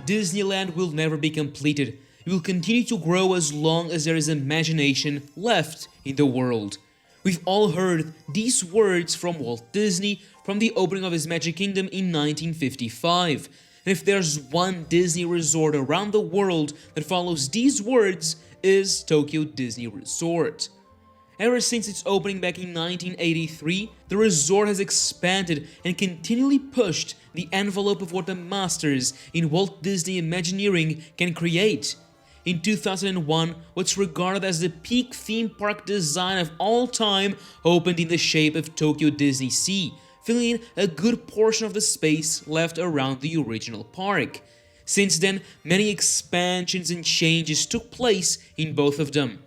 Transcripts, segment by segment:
Disneyland will never be completed. It will continue to grow as long as there is imagination left in the world. We've all heard these words from Walt Disney from the opening of his Magic Kingdom in 1955. And if there's one Disney resort around the world that follows these words, is Tokyo Disney Resort. Ever since its opening back in 1983, the resort has expanded and continually pushed the envelope of what the masters in Walt Disney Imagineering can create. In 2001, what's regarded as the peak theme park design of all time opened in the shape of Tokyo Disney Sea, filling in a good portion of the space left around the original park. Since then, many expansions and changes took place in both of them.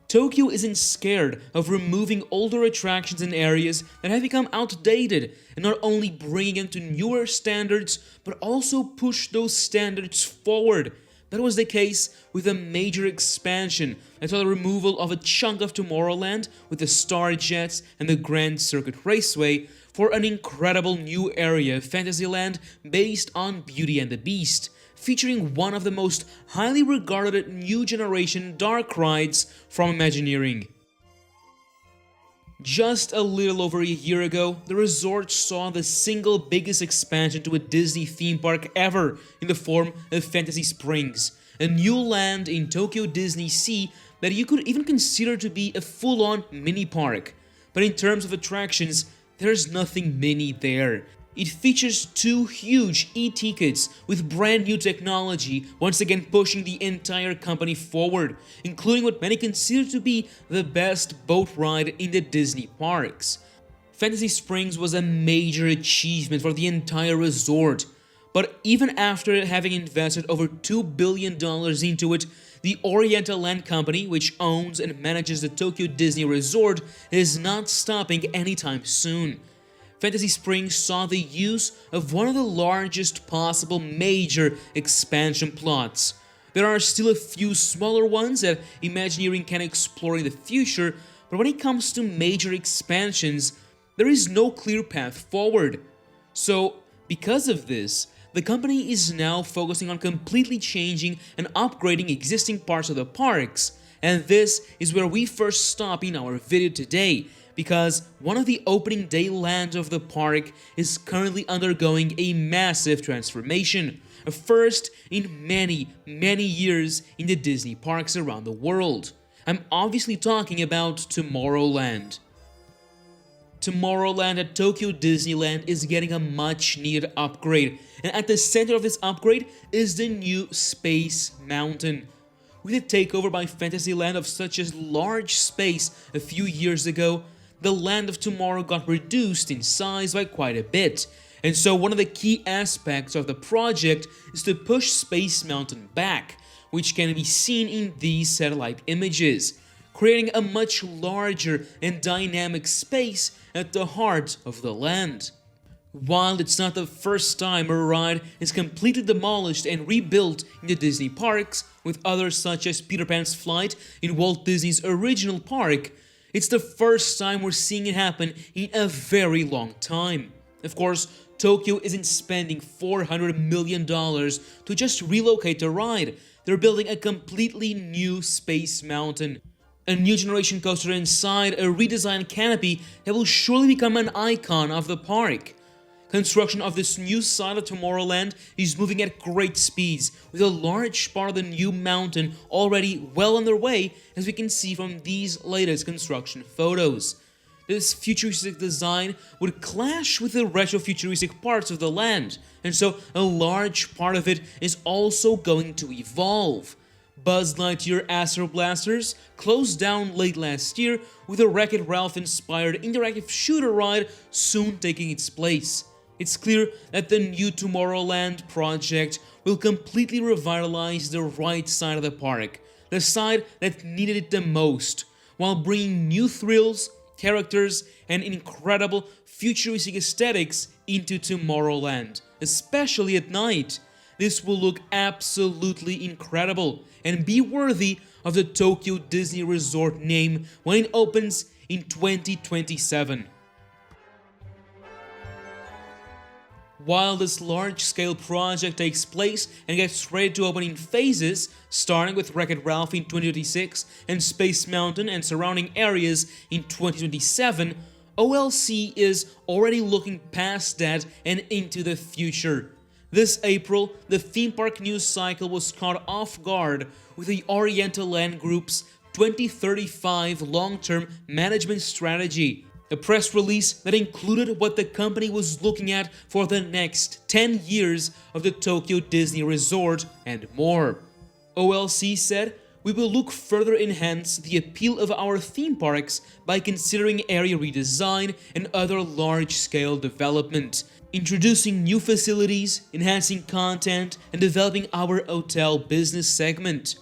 Tokyo isn't scared of removing older attractions and areas that have become outdated and not only bringing them to newer standards, but also push those standards forward. That was the case with a major expansion that saw the removal of a chunk of Tomorrowland with the Star Jets and the Grand Circuit Raceway for an incredible new area of Fantasyland based on Beauty and the Beast, featuring one of the most highly regarded new generation dark rides from Imagineering. Just a little over a year ago, the resort saw the single biggest expansion to a Disney theme park ever in the form of Fantasy Springs, a new land in Tokyo Disney Sea that you could even consider to be a full-on mini park. But in terms of attractions, there's nothing mini there. It features two huge e-tickets with brand new technology, once again pushing the entire company forward, including what many consider to be the best boat ride in the Disney parks. Fantasy Springs was a major achievement for the entire resort, but even after having invested over $2 billion into it, the Oriental Land Company, which owns and manages the Tokyo Disney Resort, is not stopping anytime soon. Fantasy Springs saw the use of one of the largest possible major expansion plots. There are still a few smaller ones that Imagineering can explore in the future, but when it comes to major expansions, there is no clear path forward. So, because of this, the company is now focusing on completely changing and upgrading existing parts of the parks, and this is where we first stop in our video today, because one of the opening day lands of the park is currently undergoing a massive transformation, a first in many years in the Disney parks around the world. I'm obviously talking about Tomorrowland. Tomorrowland at Tokyo Disneyland is getting a much needed upgrade, and at the center of this upgrade is the new Space Mountain. With the takeover by Fantasyland of such a large space a few years ago, the Land of Tomorrow got reduced in size by quite a bit, and so one of the key aspects of the project is to push Space Mountain back, which can be seen in these satellite images, creating a much larger and dynamic space at the heart of the land. While it's not the first time a ride is completely demolished and rebuilt in the Disney parks, with others such as Peter Pan's Flight in Walt Disney's original park, it's the first time we're seeing it happen in a very long time. Of course, Tokyo isn't spending $400 million to just relocate the ride. They're building a completely new Space Mountain, a new generation coaster inside a redesigned canopy that will surely become an icon of the park. Construction of this new side of Tomorrowland is moving at great speeds, with a large part of the new mountain already well underway, as we can see from these latest construction photos. This futuristic design would clash with the retro-futuristic parts of the land, and so a large part of it is also going to evolve. Buzz Lightyear Astro Blasters closed down late last year, with a Wreck-It Ralph-inspired interactive shooter ride soon taking its place. It's clear that the new Tomorrowland project will completely revitalize the right side of the park, the side that needed it the most, while bringing new thrills, characters, and incredible futuristic aesthetics into Tomorrowland, especially at night. This will look absolutely incredible and be worthy of the Tokyo Disney Resort name when it opens in 2027. While this large-scale project takes place and gets ready to open in phases, starting with Wreck-It Ralph in 2026 and Space Mountain and surrounding areas in 2027, OLC is already looking past that and into the future. This April, the theme park news cycle was caught off guard with the Oriental Land Group's 2035 long-term management strategy, a press release that included what the company was looking at for the next 10 years of the Tokyo Disney Resort and more. OLC said, "We will look further enhance the appeal of our theme parks by considering area redesign and other large-scale development, introducing new facilities, enhancing content, and developing our hotel business segment.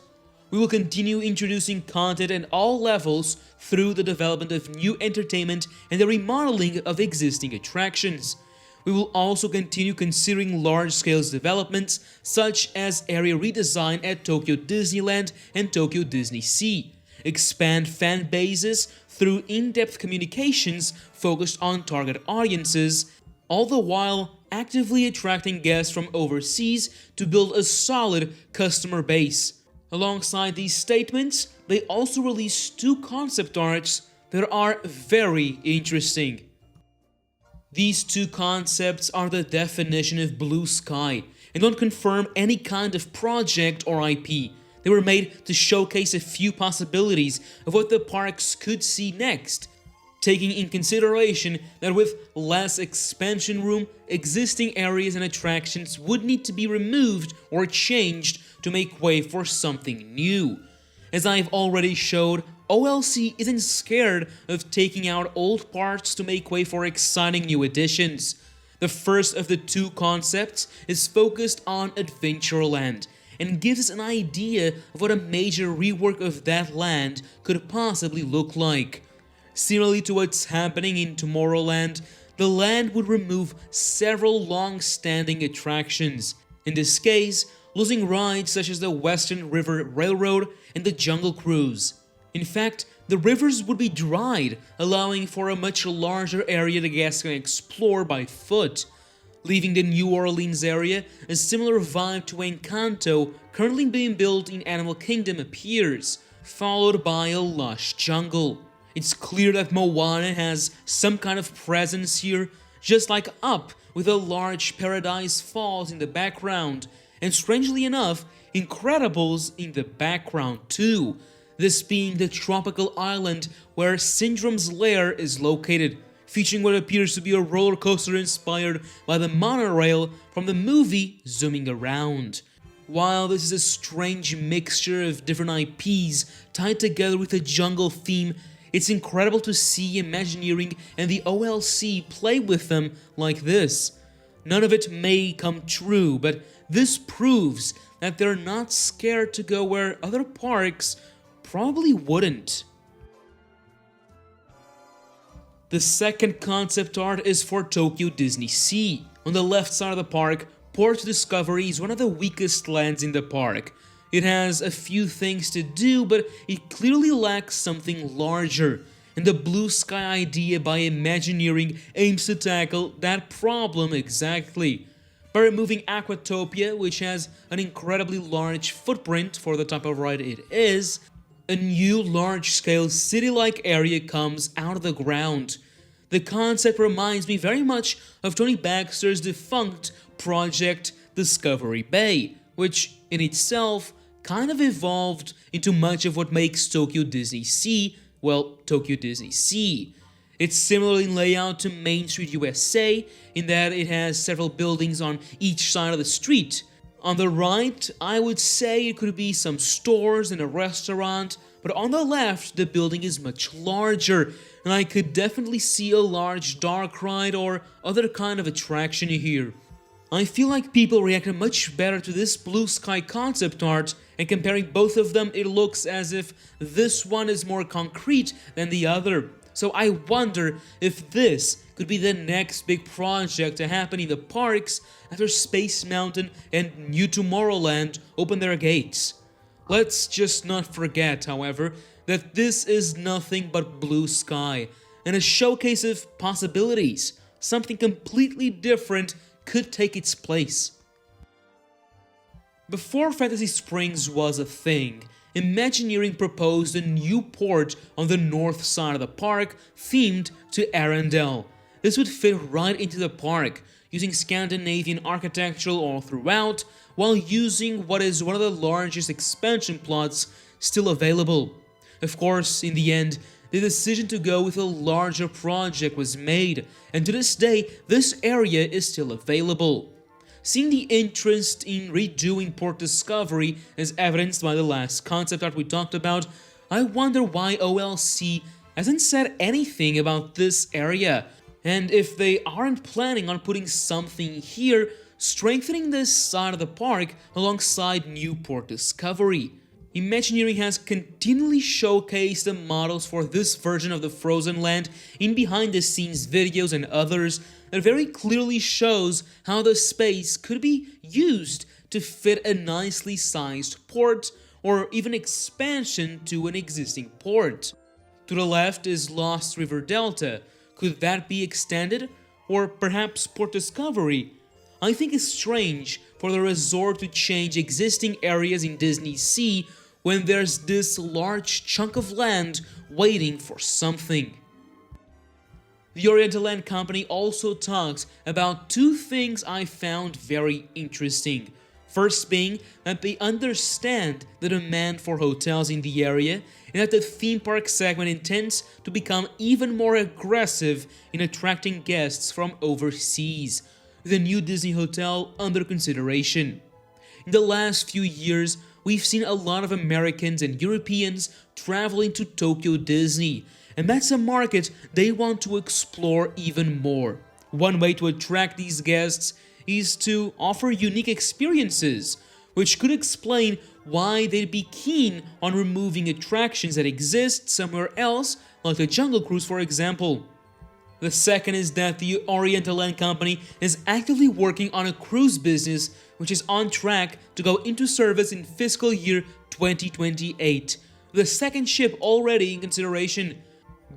We will continue introducing content at all levels through the development of new entertainment and the remodeling of existing attractions. We will also continue considering large-scale developments such as area redesign at Tokyo Disneyland and Tokyo Disney Sea, expand fan bases through in-depth communications focused on target audiences, all the while actively attracting guests from overseas to build a solid customer base." Alongside these statements, they also released 2 concept arts that are very interesting. These 2 concepts are the definition of blue sky and don't confirm any kind of project or IP. They were made to showcase a few possibilities of what the parks could see next, taking in consideration that with less expansion room, existing areas and attractions would need to be removed or changed to make way for something new. As I've already showed, OLC isn't scared of taking out old parts to make way for exciting new additions. The first of the 2 concepts is focused on Adventureland and gives us an idea of what a major rework of that land could possibly look like. Similarly to what's happening in Tomorrowland, the land would remove several long-standing attractions. In this case, losing rides such as the Western River Railroad and the Jungle Cruise. In fact, the rivers would be dried, allowing for a much larger area the guests can explore by foot. Leaving the New Orleans area, a similar vibe to Encanto currently being built in Animal Kingdom appears, followed by a lush jungle. It's clear that Moana has some kind of presence here, just like Up with a large Paradise Falls in the background, and strangely enough, Incredibles in the background too, this being the tropical island where Syndrome's lair is located, featuring what appears to be a roller coaster inspired by the monorail from the movie Zooming Around. While this is a strange mixture of different IPs tied together with a jungle theme, it's incredible to see Imagineering and the OLC play with them like this. None of it may come true, but this proves that they're not scared to go where other parks probably wouldn't. The second concept art is for Tokyo Disney Sea. On the left side of the park, Port Discovery is one of the weakest lands in the park. It has a few things to do, but it clearly lacks something larger, and the blue sky idea by Imagineering aims to tackle that problem exactly. By removing Aquatopia, which has an incredibly large footprint for the type of ride it is, a new large-scale city-like area comes out of the ground. The concept reminds me very much of Tony Baxter's defunct project Discovery Bay, which in itself kind of evolved into much of what makes Tokyo Disney Sea, well, Tokyo Disney Sea. It's similar in layout to Main Street USA, in that it has several buildings on each side of the street. On the right, I would say it could be some stores and a restaurant, but on the left, the building is much larger, and I could definitely see a large dark ride or other kind of attraction here. I feel like people reacted much better to this blue sky concept art, and comparing both of them, it looks as if this one is more concrete than the other. So I wonder if this could be the next big project to happen in the parks after Space Mountain and New Tomorrowland open their gates. Let's just not forget, however, that this is nothing but blue sky and a showcase of possibilities, something completely different could take its place. Before Fantasy Springs was a thing, Imagineering proposed a new port on the north side of the park themed to Arendelle. This would fit right into the park, using Scandinavian architecture all throughout, while using what is one of the largest expansion plots still available. Of course, in the end, the decision to go with a larger project was made, and to this day, this area is still available. Seeing the interest in redoing Port Discovery as evidenced by the last concept art we talked about, I wonder why OLC hasn't said anything about this area, and if they aren't planning on putting something here, strengthening this side of the park alongside new Port Discovery. Imagineering has continually showcased the models for this version of the Frozen Land in behind-the-scenes videos and others that very clearly shows how the space could be used to fit a nicely sized port or even expansion to an existing port. To the left is Lost River Delta. Could that be extended? Or perhaps Port Discovery? I think it's strange for the resort to change existing areas in Disney Sea when there's this large chunk of land waiting for something. The Oriental Land Company also talks about two things I found very interesting. First being that they understand the demand for hotels in the area and that the theme park segment intends to become even more aggressive in attracting guests from overseas, with a new Disney hotel under consideration. In the last few years, we've seen a lot of Americans and Europeans traveling to Tokyo Disney, and that's a market they want to explore even more. One way to attract these guests is to offer unique experiences, which could explain why they'd be keen on removing attractions that exist somewhere else, like the Jungle Cruise for example. The second is that the Oriental Land Company is actively working on a cruise business which is on track to go into service in fiscal year 2028, the second ship already in consideration.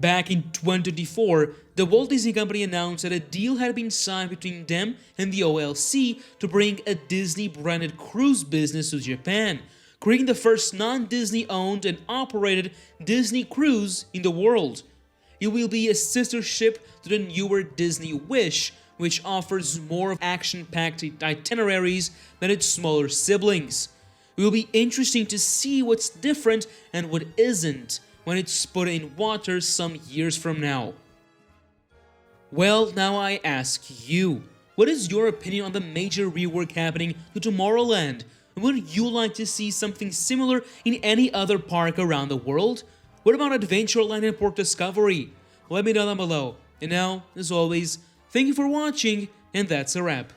Back in 2024, the Walt Disney Company announced that a deal had been signed between them and the OLC to bring a Disney-branded cruise business to Japan, creating the first non-Disney owned and operated Disney cruise in the world. It will be a sister ship to the newer Disney Wish, which offers more action-packed itineraries than its smaller siblings. It will be interesting to see what's different and what isn't when it's put in water some years from now. Well, now I ask you, what is your opinion on the major rework happening to Tomorrowland? And would you like to see something similar in any other park around the world? What about Adventureland and Port Discovery? Let me know down below. And now, as always, thank you for watching, and that's a wrap.